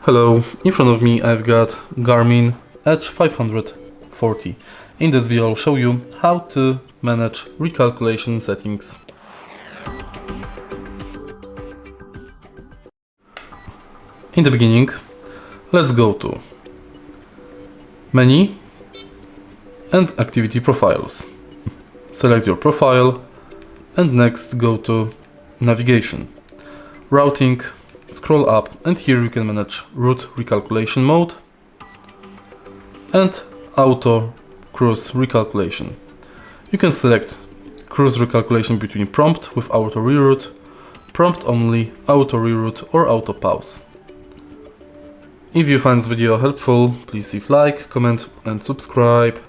Hello, in front of me I've got GARMIN EDGE 540. In this video I'll show you how to manage recalculation settings. In the beginning, let's go to Menu and Activity Profiles. Select your profile and next go to Navigation, Routing, scroll up and here you can manage route recalculation mode and auto cruise recalculation. You can select cruise recalculation between prompt with auto reroute, prompt only, auto reroute or auto pause. If you find this video helpful, please leave like, comment and subscribe.